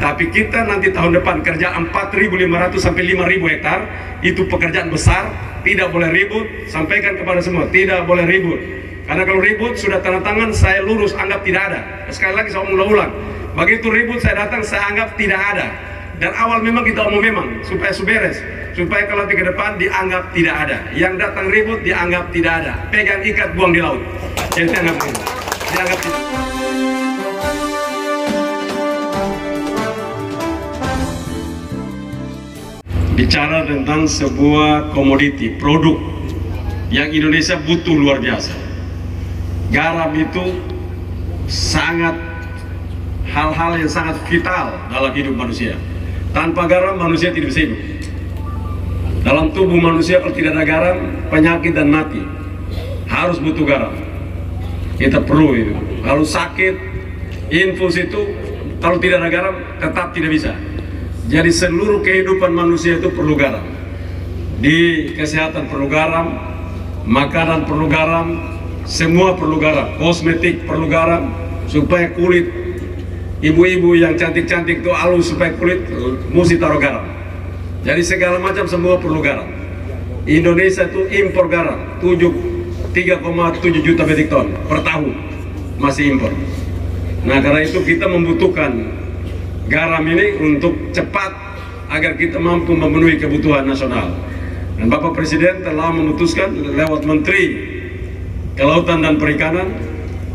Tapi kita nanti tahun depan kerja 4.500 sampai 5.000 hektar, itu pekerjaan besar, tidak boleh ribut. Sampaikan kepada semua, tidak boleh ribut. Karena kalau ribut sudah tanda tangan, saya lurus, anggap tidak ada. Sekali lagi saya ulang, begitu ribut saya datang, saya anggap tidak ada. Dan awal memang kita omong memang supaya beres, supaya kalau ke depan dianggap tidak ada. Yang datang ribut dianggap tidak ada. Pegang ikat, buang di laut. Jadi anggap ini, dianggap tidak. Bicara tentang sebuah komoditi, produk yang Indonesia butuh luar biasa. Garam itu sangat hal-hal yang sangat vital dalam hidup manusia. Tanpa garam manusia tidak bisa hidup. Dalam tubuh manusia kalau tidak ada garam, penyakit dan mati. Harus butuh garam. Kita perlu itu. Kalau sakit, infus itu kalau tidak ada garam tetap tidak bisa. Jadi seluruh kehidupan manusia itu perlu garam. Di kesehatan perlu garam, makanan perlu garam, semua perlu garam. Kosmetik perlu garam, supaya kulit ibu-ibu yang cantik-cantik itu halus, supaya kulit mesti taruh garam. Jadi segala macam semua perlu garam. Indonesia itu impor garam 3,7 juta metrik ton per tahun, masih impor. Nah karena itu kita membutuhkan garam ini untuk cepat agar kita mampu memenuhi kebutuhan nasional. Dan Bapak Presiden telah memutuskan lewat Menteri Kelautan dan Perikanan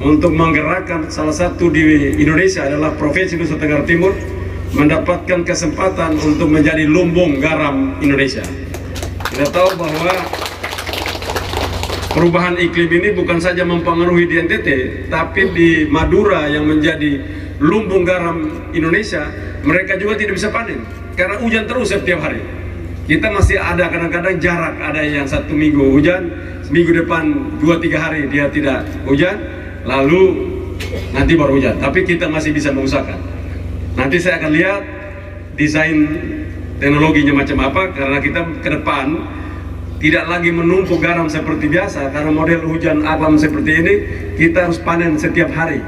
untuk menggerakkan salah satu di Indonesia adalah Provinsi Nusa Tenggara Timur mendapatkan kesempatan untuk menjadi lumbung garam Indonesia. Kita tahu bahwa perubahan iklim ini bukan saja mempengaruhi di NTT, tapi di Madura yang menjadi lumbung garam Indonesia, mereka juga tidak bisa panen karena hujan terus setiap hari. Kita masih ada kadang-kadang jarak, ada yang 1 minggu hujan, minggu depan 2-3 hari dia tidak hujan, lalu nanti baru hujan. Tapi kita masih bisa mengusahakan. Nanti saya akan lihat desain teknologinya macam apa, karena kita ke depan tidak lagi menumpuk garam seperti biasa. Karena model hujan alam seperti ini, kita harus panen setiap hari.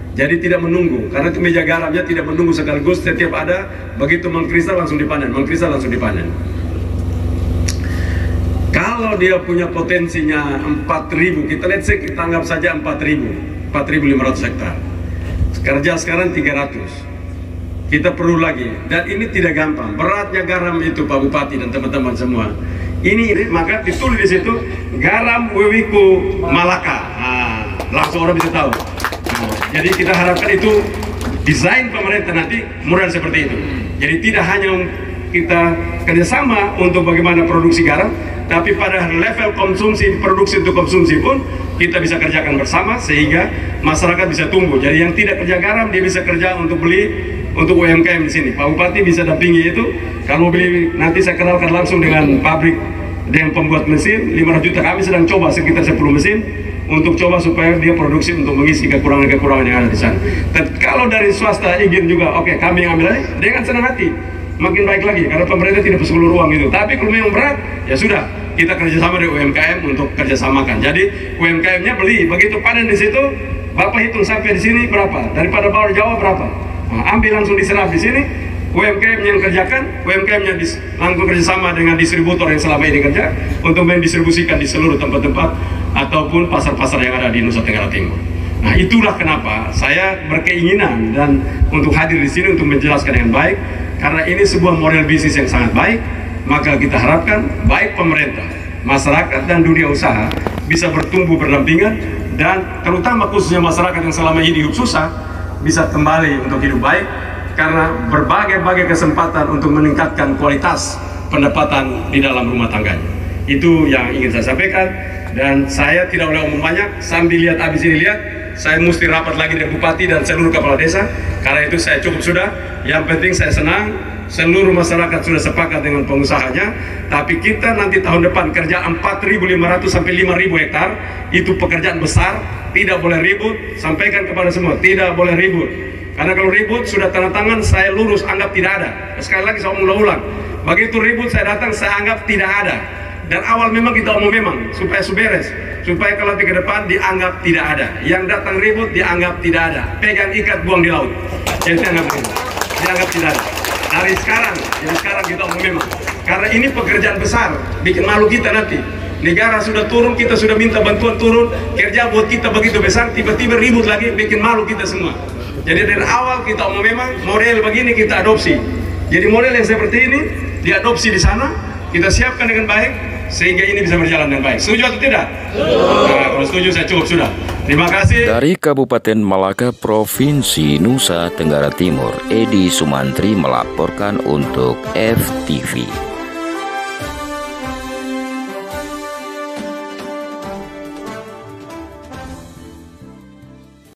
Jadi tidak menunggu, karena itu meja garamnya tidak menunggu sekaligus, setiap ada, begitu mengkristal langsung dipanen, mengkristal langsung dipanen. Kalau dia punya potensinya 4.000, kita anggap saja 4.500 hektar. Kerja sekarang 300. Kita perlu lagi, dan ini tidak gampang. Beratnya garam itu Pak Bupati dan teman-teman semua. Ini maka ditulis di situ garam Wewiku Malaka. Nah, langsung orang bisa tahu. Jadi kita harapkan itu desain pemerintah nanti murah seperti itu. Jadi tidak hanya kita kerjasama untuk bagaimana produksi garam, tapi pada level konsumsi, produksi untuk konsumsi pun kita bisa kerjakan bersama sehingga masyarakat bisa tumbuh. Jadi yang tidak kerja garam dia bisa kerja untuk beli untuk UMKM di sini. Pak Bupati bisa dampingi itu. Kalau beli nanti saya kenalkan langsung dengan pabrik dengan pembuat mesin 500 juta. Kami sedang coba sekitar 10 mesin untuk coba supaya dia produksi untuk mengisi kekurangan-kekurangan yang ada di sana. Dan kalau dari swasta izin juga, oke, kami yang ambil aja dengan senang hati, makin baik lagi karena pemerintah tidak perlu ruang itu. Tapi kalau memang berat, ya sudah, kita kerjasama dengan UMKM untuk kerjasamakan. Jadi UMKM-nya beli, begitu panen di situ, Bapak hitung sampai di sini berapa, daripada bawah Jawa berapa, nah, ambil langsung diserap di sini. UMKM yang kerjakan, UMKM-nya langsung kerjasama dengan distributor yang selama ini kerja untuk mendistribusikan di seluruh tempat-tempat ataupun pasar-pasar yang ada di Nusa Tenggara Timur. Nah itulah kenapa saya berkeinginan dan untuk hadir di sini untuk menjelaskan dengan baik, karena ini sebuah model bisnis yang sangat baik. Maka kita harapkan baik pemerintah, masyarakat dan dunia usaha bisa bertumbuh berdampingan, dan terutama khususnya masyarakat yang selama ini hidup susah bisa kembali untuk hidup baik, karena berbagai-bagai kesempatan untuk meningkatkan kualitas pendapatan di dalam rumah tangganya. Itu yang ingin saya sampaikan, dan saya tidak boleh ngomong banyak. Sambil lihat habis ini lihat, saya mesti rapat lagi dengan Bupati dan seluruh kepala desa. Karena itu saya cukup sudah. Yang penting saya senang seluruh masyarakat sudah sepakat dengan pengusahanya. Tapi kita nanti tahun depan kerja 4.500 sampai 5.000 hektar, itu pekerjaan besar, tidak boleh ribut. Sampaikan kepada semua, tidak boleh ribut. Karena kalau ribut sudah tanda tangan, saya lurus, anggap tidak ada. Sekali lagi saya ulang, begitu ribut saya datang, saya anggap tidak ada. Dan awal memang kita omong memang supaya beres, supaya kalau ke depan dianggap tidak ada. Yang datang ribut dianggap tidak ada. Pegang ikat, buang di laut. Jadi anggap ini. kita anggap tidak ada. Dari sekarang, jadi sekarang kita mau memang. Karena ini pekerjaan besar, bikin malu kita nanti. Negara sudah turun, kita sudah minta bantuan turun, kerja buat kita begitu besar, tiba-tiba ribut lagi, bikin malu kita semua. Jadi dari awal kita mau memang model begini kita adopsi. Jadi model yang seperti ini diadopsi di sana, kita siapkan dengan baik sehingga ini bisa berjalan dengan baik. Setuju atau tidak? Nah, kalau setuju saya cukup sudah. Terima kasih. Dari Kabupaten Malaka, Provinsi Nusa Tenggara Timur, Edi Sumantri melaporkan untuk FTV.